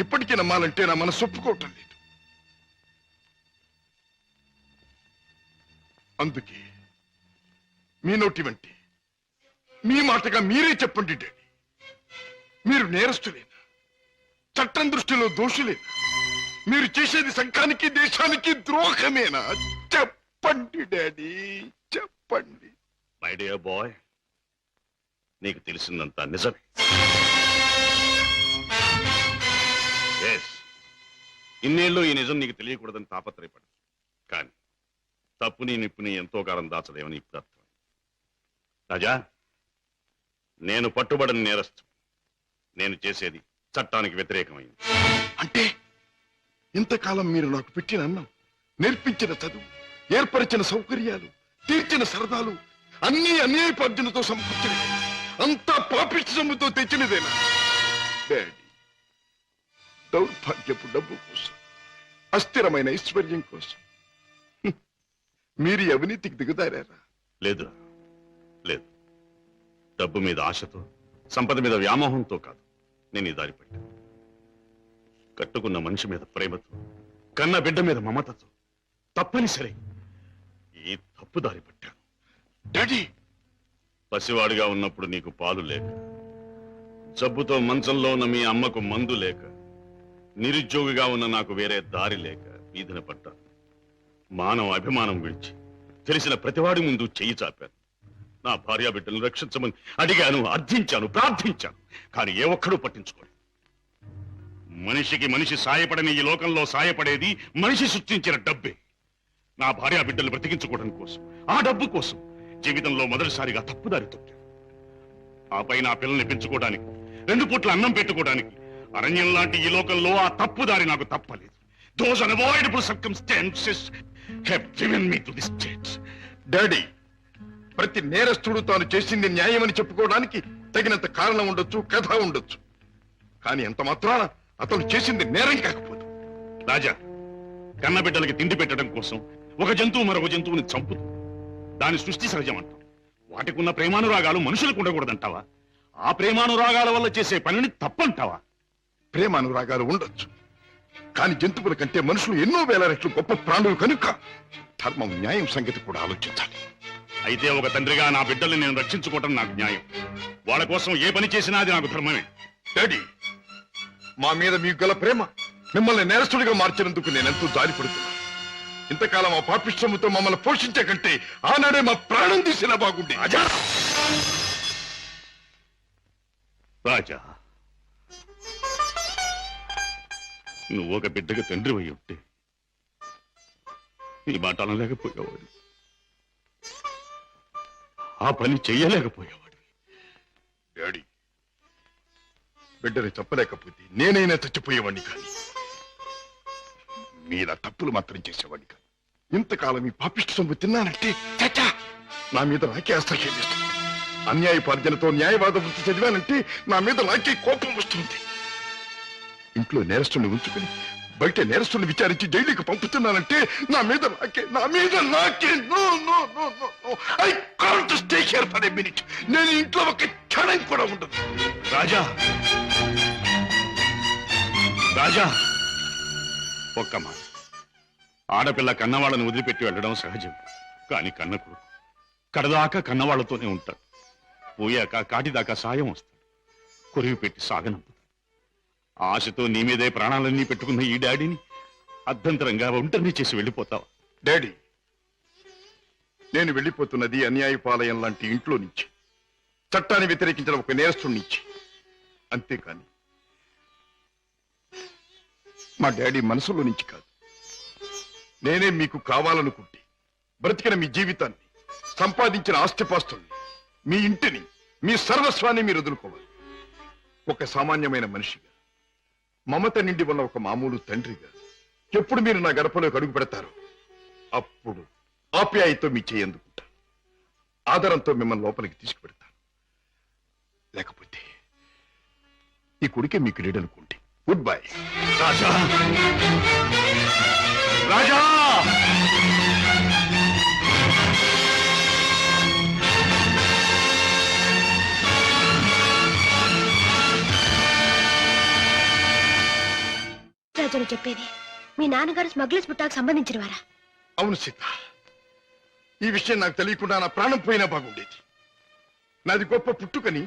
ఇప్పటికీ నమ్మాలంటే నా మనసు ఒప్పుకోవటం లేదు. అందుకే మీ నోటి వెంటే మీ మాటగా మీరే చెప్పండి డాడీ, మీరు నేరస్తులేనా? చట్టం దృష్టిలో దోషులేనా? మీరు చేసేది సంఘానికి దేశానికి ద్రోహమేనా? చెప్పండి డాడీ, చెప్పండి. మై డియర్ బాయ్, నీకు తెలిసిందంతా నిజమే. ఇన్నేళ్ళు ఈ నిజం నీకు తెలియకూడదని తాపత్రయపడు. కానీ తప్పుని నిప్పుని ఎంతో కాలం దాచలేమని ఇప్పుడు అర్థం. రాజా, నేను పట్టుబడిన నేరస్తు. నేను చేసేది చట్టానికి వ్యతిరేకమైంది. అంటే ఇంతకాలం మీరు నాకు పెట్టిన అన్నం, నేర్పించిన చదువు, ఏర్పరిచిన సౌకర్యాలు, తీర్చిన సరదాలు అన్నీ అన్యాయపార్జనతో సమకూర్చినవి, అంతా పాపిష్టి సొమ్ముతో తెచ్చినదేనా? డాడీ, దౌర్భాగ్యపు డబ్బు కోసం, అస్థిరమైన ఐశ్వర్యం కోసం మీరు అవినీతికి దిగుదారా? లేదు లేదు, డబ్బు మీద ఆశతో, సంపద మీద వ్యామోహంతో కాదు నేను ఈ దారి పట్టాను. కట్టుకున్న మనిషి మీద ప్రేమతో, కన్న బిడ్డ మీద మమతతో తప్పనిసరి ఈ తప్పు దారి పట్టాను. డాడీ, పసివాడిగా ఉన్నప్పుడు నీకు పాలు లేక, జబ్బుతో మంచంలో ఉన్న మీ అమ్మకు మందు లేక, నిరుద్యోగిగా ఉన్న నాకు వేరే దారి లేక వీధిన పడ్డాను. మానవ అభిమానం విడిచి తెలిసిన ప్రతివాడి ముందు చెయ్యి చాపాను. నా భార్యా బిడ్డలను రక్షించమని అడిగాను, అర్థించాను, ప్రార్థించాను. కానీ ఏ ఒక్కడూ పట్టించుకోలేదు. మనిషికి మనిషి సాయపడని ఈ లోకంలో సాయపడేది మనిషి సృష్టించిన డబ్బే. నా భార్యా బిడ్డలు బ్రతికించుకోవడం కోసం, ఆ డబ్బు కోసం జీవితంలో మొదటిసారిగా తప్పుదారి తొక్కాను. ఆపై నా పిల్లల్ని పెంచుకోవడానికి, 2 పూట్ల అన్నం పెట్టుకోవడానికి అరణ్యం లాంటి ఈ లోకంలో ఆ తప్పుదారి నాకు తప్పలేదు. Those unavoidable circumstances have driven me to this state. Daddy, ప్రతి నేరస్తుడు తాను చేసింది న్యాయమని చెప్పుకోవడానికి తగినంత కారణం ఉండొచ్చు, కథ ఉండొచ్చు. కానీ ఎంత మాత్రాన అతను చేసింది నేరం కాకపోదు. రాజా, కన్నబిడ్డలకి తిండి పెట్టడం కోసం ఒక జంతువు మరొక జంతువుని చంపుతుంది. దాని సృష్టి సహజం అంటాం. వాటికున్న ప్రేమానురాగాలు మనుషులకు ఉండకూడదంటావా? ఆ ప్రేమానురాగాల వల్ల చేసే పనిని తప్పంటావా? ప్రేమానురాగాలు ఉండొచ్చు, కానీ జంతువుల కంటే మనుషులు ఎన్నో వేల రెట్లు గొప్ప ప్రాణులు కనుక ధర్మం, న్యాయం సంగతి కూడా ఆలోచించాలి. అయితే ఒక తండ్రిగా నా బిడ్డల్ని నేను రక్షించుకోవటం నాకు న్యాయం. వాళ్ళ కోసం ఏ పని చేసినా అది నాకు ధర్మమే. డాడీ, మా మీద మీకు గల ప్రేమ మిమ్మల్ని నేరస్తుడిగా మార్చినందుకు నేనెంతో జాలిపడుతున్నాను. ఇంతకాలం ఆ పాపిష్టముతో మమ్మల్ని పోషించే కంటే ఆనాడే మా ప్రాణం తీసినా బాగుండే. రాజా, నువ్వు ఒక బిడ్డగా తండ్రి అయి ఉంటే ఈ మాట అనలేకపోయేవాడు, ఆ పని చెయ్యలేకపోయేవాడు. డాడీ, బిడ్డని చెప్పలేకపోతే నేనైనా చచ్చిపోయేవాడిని, కానీ మీలా తప్పులు మాత్రం చేసేవాడిని కాదు. ఇంతకాలం ఈ పాపిష్ట సొమ్ము తిన్నానంటే చచ్చా నా మీద నాకే అసహ్యం వేస్తుంది. అన్యాయపార్జనతో న్యాయవాద వృత్తి చదివానంటే నా మీద నాకే కోపం వస్తుంది. ఇంట్లో నేరస్తుని ఉంచుకుని బయట నేరస్తుని విచారించి జైలుకి పంపుతున్నానంటే నా మీద నాకే I can't stay here for a minute. నేను ఇంట్లో ఒక క్షణం కూడా ఉండదు. రాజా, రాజా, ఒక్క మాట. ఆడపిల్ల కన్నవాళ్ళని వదిలిపెట్టి వెళ్ళడం సహజం. కానీ కన్న కొడుకు కడదాకా కన్నవాళ్లతోనే ఉంటాడు. పోయాక కాటిదాకా సాయం వస్తాడు. కొరివి పెట్టి సాగనంపుతాడు. ఆశతో నీ మీదే ప్రాణాలన్నీ పెట్టుకున్న ఈ డాడీని అభ్యంతరంగా ఒంటరిని చేసి వెళ్ళిపోతావా? డాడీ, నేను వెళ్ళిపోతున్నది అన్యాయపాలయం లాంటి ఇంట్లో నుంచి, చట్టాన్ని వ్యతిరేకించిన ఒక నేరస్తుడి నుంచి. అంతేకాని మా డాడీ మనసులో నుంచి కాదు. నేనే మీకు కావాలనుకుంటే బ్రతికిన మీ జీవితాన్ని, సంపాదించిన ఆస్తిపాస్తుల్ని, మీ ఇంటిని, మీ సర్వస్వాన్ని మీరు వదులుకోవాలి. ఒక సామాన్యమైన మనిషిగా, మమత నిండి ఉన్న ఒక మామూలు తండ్రిగా ఎప్పుడు మీరు నా గడపలోకి అడుగు పెడతారో అప్పుడు ఆప్యాయతో మీ చేయి అందుకుంటాను. ఆదరంతో మిమ్మల్ని లోపలికి తీసుకుపెడతాను. లేకపోతే ఈ కొడుకే మీకు లేడనుకోండి. Good bye. రాజా, రాజా, రాజును చెప్పేది మీ నాన్నగారు స్మగ్లర్స్ బుట్టాకు సంబంధించిన వారా? అవును సీత, ఈ విషయం నాకు తెలియకుండా నా ప్రాణం పోయినా బాగుండేది. నాది గొప్ప పుట్టుకని,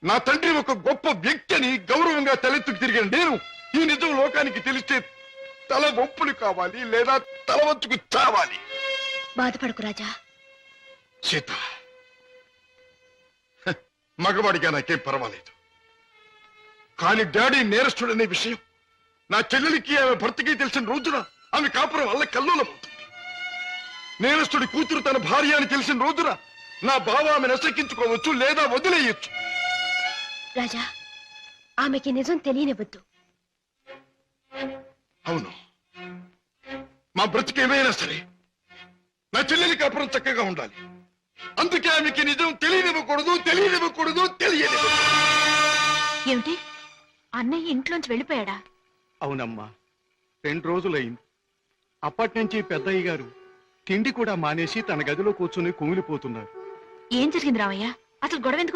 నా తండ్రి ఒక గొప్ప వ్యక్తి అని గౌరవంగా తలెత్తుకు తిరిగిన నేను ఈ నిజం లోకానికి తెలిస్తే తల ఒప్పులు కావాలి, లేదా తల వంచుకు చావాలి. బాధపడకు రాజా. సీత, మగవాడిగా నాకేం పర్వాలేదు. కానీ డాడీ నేరస్తుడనే విషయం నా చెల్లెలికి, ఆమె భర్తకి తెలిసిన రోజున ఆమె కాపురం వల్ల కల్లోలమవుతుంది. నేరస్తుడి కూతురు తన భార్య అని తెలిసిన రోజున నా బావ ఆమె నసెక్కించుకోవచ్చు, లేదా వదిలేయచ్చు. రాజా, ఆమెకి నిజం తెలియనివ్వద్దు. అవును, మా బ్రతికేమైనా సరే నా చెల్లెలి కాపురం చక్కగా ఉండాలి. అందుకే ఆమెకి నిజం తెలియనివ్వకూడదు. ఏమిటి, అన్నయ్య ఇంట్లోంచి వెళ్ళిపోయాడా? అవునమ్మా, 2 రోజులైంది. అప్పటి నుంచి పెద్దయ్య గారు తిండి కూడా మానేసి తన గదిలో కూర్చుని కుమిలిపోతున్నారు. ఏం జరిగింది రామయ్య? అసలు గొడవ ఎందుకు